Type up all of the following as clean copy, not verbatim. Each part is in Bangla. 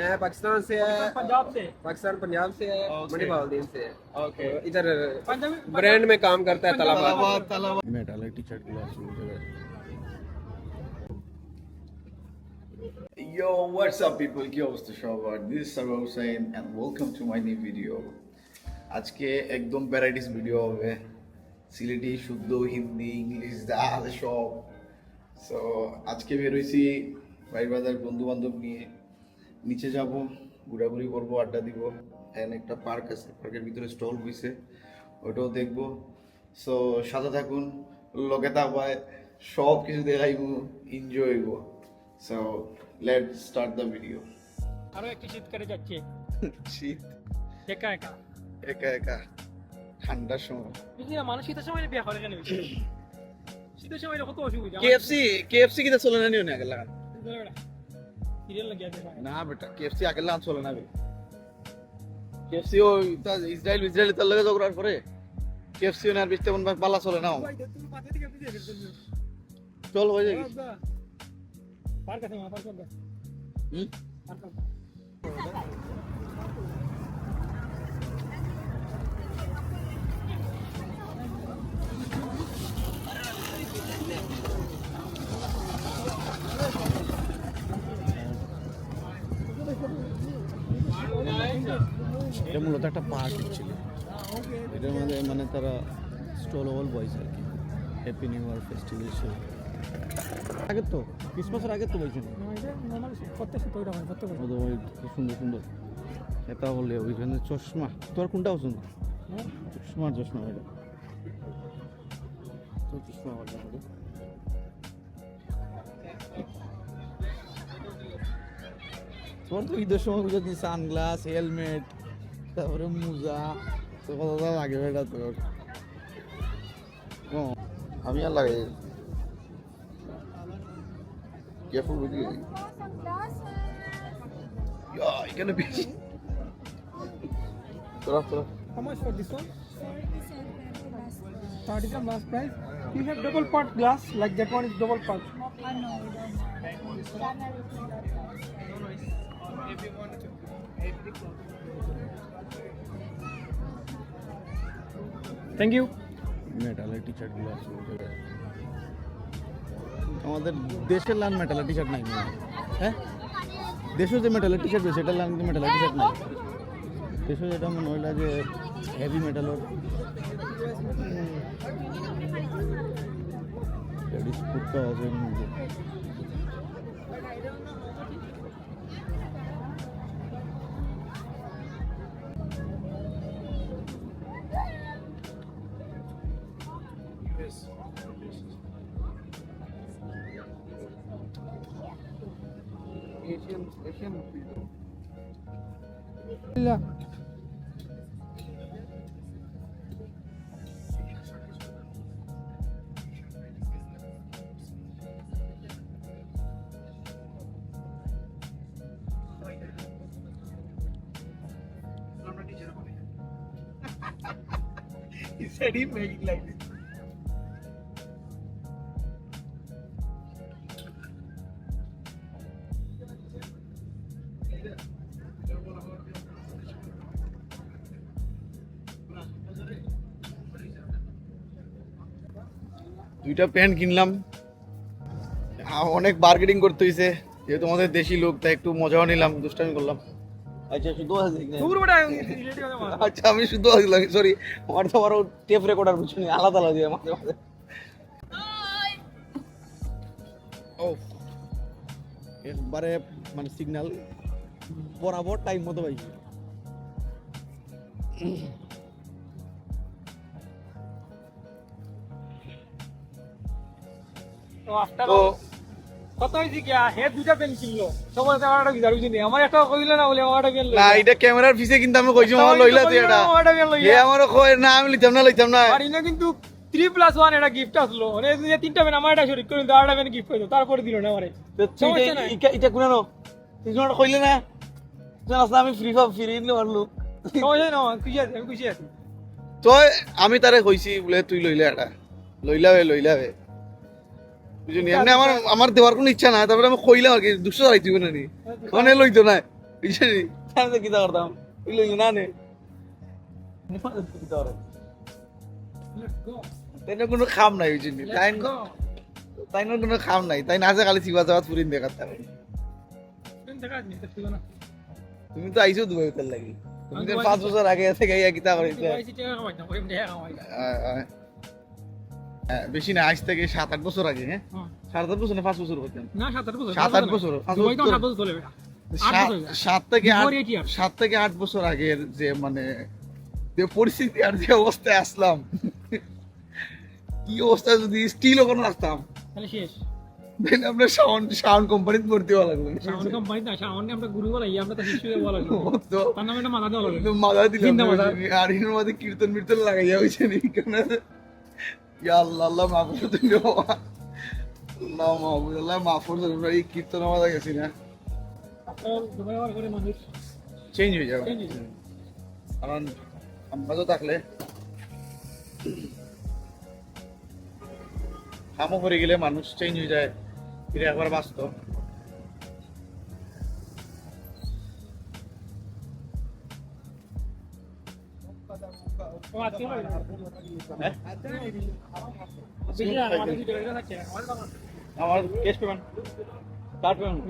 मैं पाकिस्तान से है। पंजाब से। पाकिस्तान पंजाब से है। Okay. मनी बाउद्दीन से है। ओके इधर पंजाबी ब्रांड में काम करता है तलाबाद। মেটালের টি শার্ট গুলো আছে Yo, what's up people? কি অবস্থা সবার? This is Sarwa Hussain and welcome to my new video. আজকে একদম ভ্যারাইটিস ভিডিও হবে। সিলেটি শুদ্ধ হিন্দি ইংলিশ ডাল সব। সো আজকে বের হইছি বাইবাজার বন্ধু বান্ধব নিয়ে নিচে যাব ঘোরাঘুরি করবো আড্ডা দিব এখানে একটা পার্ক আছে পার্কের ভিতরে স্টল হইছে ওটাও দেখবো সো সাথে থাকুন লগে থাকবায় সব কিছু দেখাইবো এনজয় হইব so let's start the video আরো একটি শীতকালে যাচ্ছে শীত একা একা একা একা ঠান্ডার সময় বুঝলি না মানুষ শীতের সময় বিয়ে করে কেন শীতের সময় কত অসুবিধা কেএফসি কিটা চলে না নিও না আগের লাগান সিরিয়াল লাগিয়ে আছে না বেটা কেএফসি আগের লাগান চলে না কেএফসি ও ইসরায়েল তার লগে ঝগড়ার পরে কেএফসি ওনার বিশটা কোন পালা চলে না তুমি পাতে থেকে পিছিয়ে ফেলছো চল হয়ে যাবে পার্ক আছে পার্ক আছে হুম পার্ক আছে এটা মূলত একটা পার্টি ছিল এটার মধ্যে মানে তারা স্টল ওল বয়েছে আর কি happy new year festival show আগে তো ক্রিসমাসের আগে তো বলছেন নরমাল প্রত্যেক শীত ওইটা হয় প্রত্যেক খুব সুন্দর সুন্দর এটা বলে ওইখানে চশমা তোর কোনটা পছন্দ চশমা এটা তো চশমা বলে তোমার তো ঈদের সময় বুঝে দিই সানগ্লাস হেলমেট তারপরে মোজা তো কতটা লাগে এটা তোর আমি আর লাগাই কেয়ারফুল উইথ ইউ এখানে বেশি তোরা How much for this one? 30 is the last price. You have double part glass, like that one is double part. Thank you. মেটালের টি শার্ট গুলো আছে আমাদের দেশের লান মেটালের টি শার্ট নাই হ্যাঁ দেশে যে মেটালের টি শার্ট সেটার লান মেটালের টি শার্ট নাই দেশে যেটা মনে হইল যে হেভি মেটালের কুর্তা আছে Asian Yeah. He said he made it like this. দুইটা প্যান্ট কিনলাম অনেক বার্গেনিং করতে হয়েছে যেহেতু আমাদের দেশি লোক তাই একটু মজাও নিলাম দুষ্টামি করলাম আচ্ছা শুধু আচ্ছা আমি শুধু আসলাম সরি আমার তো আরো টেপ রেকর্ডার বুঝছি আলাদা আলাদা মাঝে মাঝে ও একবারে মানে সিগন্যাল বরাবর টাইম মতো পাইছি তো after all, কত হয়েছে কি হে দুটা পেন কিনলো সবার আমার একটা বিজার বুঝিনি আমার একটা কইলো না বলে আমার একটা পেন না এটা ক্যামেরার পিছে কিন্তু আমি কইছি আমার লইলা তুই এটা এ আমারও কই না আমি লিতাম না আর ইনা কিন্তু 3+1 এটা গিফট আসলো মানে যে তিনটা পেন আমার একটা শরীর করে দাও একটা পেন গিফট করে দাও তারপরে দিল না আমারে সমস্যা নাই এটা কোনানো তুই জন্য কইলে না জানাস না আমি ফ্রি নিতে পারলো সমস্যা নাই আমি খুশি আছি তো আমি তারে কইছি বলে তুই লইলা এটা লইলাবে বুঝুনি এমনি আমার দেওয়ার কোনো ইচ্ছা নাই তারপরে আমি কইলাম আর কি 200 চাইছি না নি মানে লইতো না বুঝলি আমি তো কিতা করতাম বুঝলি না নে তাই না কোনো খাম নাই বুঝলি তাই না কোনো খাম নাই তাই না আছে খালি সিবা চাবাত ফুরিন দেখাতে হবে তুমি তো আইছো দুবাই উতার লাগি তুমি তো 5 বছর আগে থেকে গিয়া কিতা করিতে বেশি না আজ থেকে 7-8 বছর আগে হ্যাঁ 7-8 বছর না 5 বছর হইতেন না 7 বছর 7-8 বছর দুবাই তো 7 বছর চলে বেটা 7 থেকে 8 বছর আগের যে মানে যে পরিস্থিতি আর যে অবস্থায় আসলাম কি অবস্থা যদি স্টিলও কোনো আসতাম তাহলে শেষ দেন আমরা সাউন্ড কোম্পানিতে ভর্তি হওয়া লাগবে সাউন্ড কোম্পানি না সাউন্ড আমরা গুরু বলাই আমরা তো শিশু বলা লাগবে তো তার নামে একটা মাথা দেওয়া লাগবে মাথা দিলাম চিন্তা মাথা। আর এর মধ্যে কীর্তন লাগাইয়া হয়েছে নি কেন ইয়া আল্লাহ আল্লাহ মাফ করে দিও আল্লাহ মাহবুব আল্লাহ মাফ করে দিও আমরা এই কীর্তন মাথা গেছি না আপনার দুবাই হওয়ার পরে মানুষ চেঞ্জ হয়ে যাবে চেঞ্জ হয়ে যাবে। কারণ আমরা তো থাকলে কামও করে গেলে মানুষ চেঞ্জ হয়ে যায় ফিরে একবার বাঁচতো ও আজকে হয় না। হ্যাঁ? বেশি না, আমাদের দুটো এটা থাকছে, আমাদের তো আমার- আমার কেস পেমেন্ট কার্ড পেমেন্ট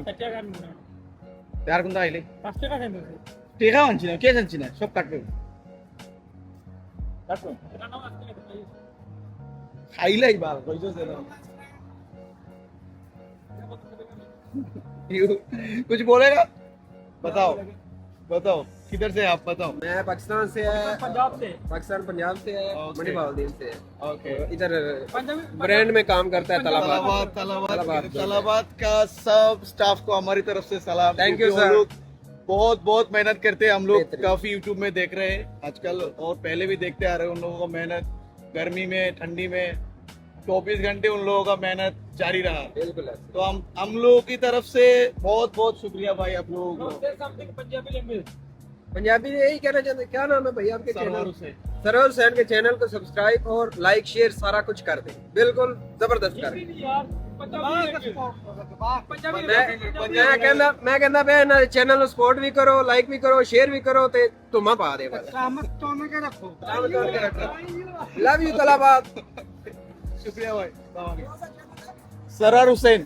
চার টাকা কাটবো না। আর কোনটা আইলে 5 টাকা খাইতে হবে। টেকা আনছি না কেস আনছি না সব কার্ড পেমেন্ট এটা নাও আজকে খাইতে হবে। খাইলাই বাল কইছো যে कुछ बोलेगा बताओ बताओ किधर से आप बताओ मैं पाकिस्तान से है, पंजाब से पाकिस्तान पंजाब से है, Okay. मणि बावदीन से है। ओके इधर पंजाबी ब्रांड में काम करता है तलाबाद। तलाबाद का सब स्टाफ को हमारी तरफ से सलाम Thank क्योंकि you, sir. वो लोग बहुत मेहनत करते हैं हम लोग बेहतरीन। काफी यूट्यूब में देख रहे हैं आजकल और पहले भी देखते आ रहे हैं उन लोगों का मेहनत गर्मी में ठंडी में 24 घंटे उन लोगों का मेहनत जारी रहा बिल्कुल ऐसे। तो हम लोगों की तरफ से बहुत बहुत शुक्रिया भाई आप लोगों को समथिंग पंजाबी लैंग्वेज पंजाबी में यही कहना चाहते हैं, क्या नाम है भैया आपके सरवर चैनल? हुसैन। सरवर हुसैन के चैनल को सब्सक्राइब और लाइक शेयर सारा कुछ कर दें, बिल्कुल जबरदस्त कर दें। यार पंजाबी मैं कहना पे ना चैनल ਨੂੰ ਸਪੋਰਟ ਵੀ ਕਰੋ, ਲਾਈਕ ਵੀ ਕਰੋ, ਸ਼ੇਅਰ ਵੀ ਕਰੋ ਤੇ ਧੁਮਾ ਪਾ ਦੇ ਬਸ। Love you तलाबाद। শুক্রিয়া ভাই সরার হোসেন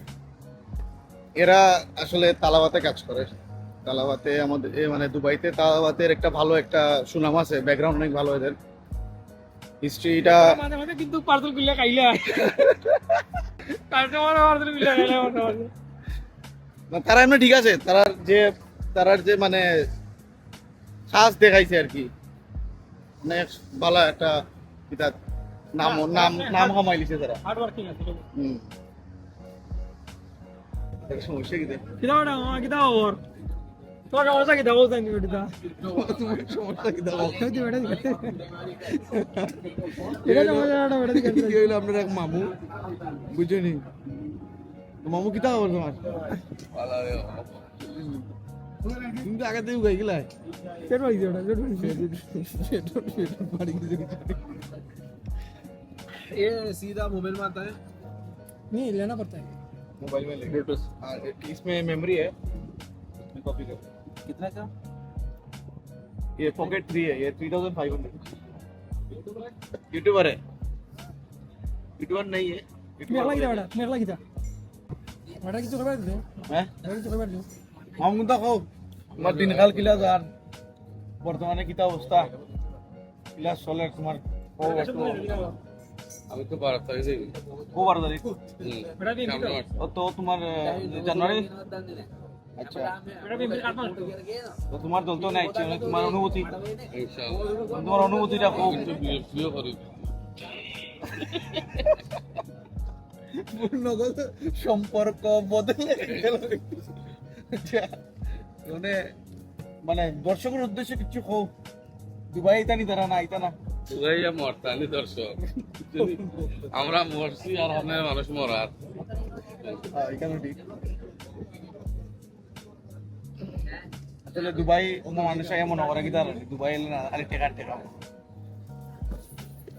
এরা আসলে তালাবাতে কাজ করে তালাবাতে আমাদের মানে দুবাইতে তালাবাতের একটা ভালো একটা সুনাম আছে ব্যাকগ্রাউন্ড অনেক ভালো এদের হিস্ট্রিটা মাঝে মাঝে কিন্তু পার্সেল গুলা খাইলে কাস্টমার পার্সেল গুলা খাইলে মাঝে মাঝে তারা এমনি ঠিক আছে তারার যে মানে সাজ দেখাইছে আর কি অনেক ভালো একটা কিতা নাম কামাইলিছে তারা হার্ড ওয়ার্কিং আছে হুম একটা সমস্যা কি দেখ কিদা ওটা কিদা ওর তোর সমস্যা কিদা বলছ নি বেটা তোমার সমস্যা কি দাও তুই বেটা এটা সমস্যা বেটা কি হইলো আপনার এক মামু বুঝেনি মামু কিতা খবর তোমার তুমি তো আগে থেকে উগাই গেলা পেট বাড়ি ওটা পেট বাড়ি ये सीधा मोबाइल में आता है। नहीं लेना पड़ता है मोबाइल में ब्लूटूथ इसमें मेमोरी है कॉपी कर कितना का? ये पॉकेट 3 है ये 3500 यूट्यूबर है यूट्यूबर नहीं है मेरा लगी था मेरा लगी था बड़ा কিছু করবে দিও हैं বড় কিছু করবে দিও মামু তো কও তোমার দিনকাল কিলা যার বর্তমানে কিতা অবস্থা কিলা চলে তোমার अभी तो 12 तारीख से ও 12 তারিখ বেটা দিন ও তো তোমার জানুয়ারি আচ্ছা বেটা দিন কাটমা তো তোমার দল তো নাই মানে তোমার অনুভূতি इंशाल्लाह তোমার অনুভূতিটা কও वीडियो करी পূর্ণগত সম্পর্ক বদলে গেল মানে মানে দর্শকের উদ্দেশ্যে কিছু কও দুবাই ইতানি তারা না আইতা না সুরাইয়া মরতানি দর্শক আমরা মরছি আর আপনার মানুষ মরার এখানে ঠিক আসলে দুবাই মানুষ এমন ওরা কি তার দুবাই এলে না আরে টেকা টেকা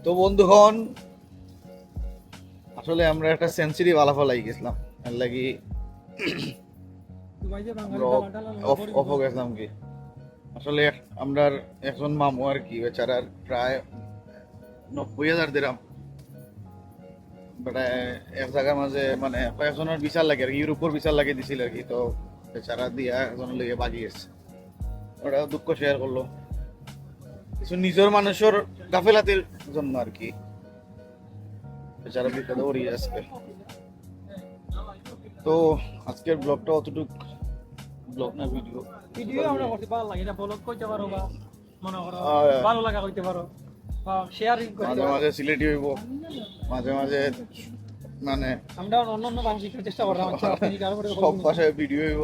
তো বন্ধুগণ আসলে আমরা একটা সেঞ্চুরি বালাফা লাগি গেছিলাম এর লাগি দুবাই যে বাঙালি আমরা ডালা অফ গেছিলাম কি আসলে আমরা একজন মামু আর কি বেচারার প্রায় 90,000 দিরাম মানে এক জায়গার মাঝে মানে কয়েকজনের বিচার লাগে আর কি ইউরোপের বিচার লাগে দিছিল আর কি তো বেচারা দিয়া একজনের লেগে বাগি গেছে ওরা দুঃখ শেয়ার করলো কিছু নিজের মানুষের গাফেলাতির জন্য আর কি বেচারা বিপদে পড়ি আজকে তো আজকের ব্লগটা অতটুক ব্লগ না ভিডিও ভিডিও আমরা করতে ভালো লাগে এটা ব্লগ কইতে পারো বা মনে করো হ্যাঁ। ভালো লাগা কইতে পারো বা শেয়ারিং করতে মাঝে পারো মাঝে সিলেটি হইব মাঝে মাঝে মানে আমরা অন্য ভাষা শিখার চেষ্টা করলাম আচ্ছা আপনি কারো করে সব ভাষায় ভিডিও হইব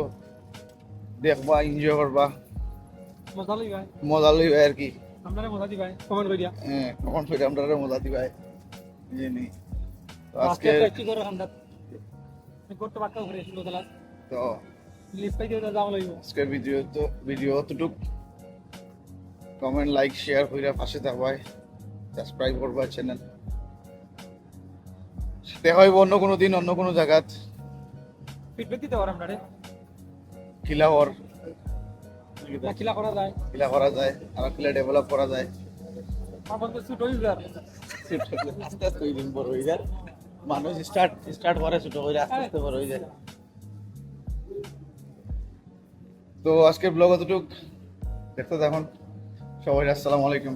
দেখবা এনজয় করবা মজা লই ভাই মজা লইবা আর কি আপনারা মজা দিবাই কমেন্ট কইরা হ্যাঁ কখন ফিরে আমরা মজা দিবা জানি তো আজকে আজকে একটু করে আমরা করতে বাক্কা করে ছিল তালা তো লিফট পাইতে যাওয়া লইব আজকের ভিডিও অতটুক কমেন্ট লাইক শেয়ার কইরা পাশে থাকবাই সাবস্ক্রাইব করবা চ্যানেল দেখা হইব অন্য কোনো দিন অন্য কোনো জায়গাত ফিডব্যাক দিতে পারো আমরা রে কিলা হর কিলা করা যায় কিলা করা যায় আর কিলা ডেভেলপ করা যায় আমার তো শুট হইছে আর মানুষ স্টার্ট করে ছোট করে আস্তে আস্তে বড় হয়ে যায় তো আজকের ব্লগ অতটুক দেখতে থাকুন সবাই আসসালামু আলাইকুম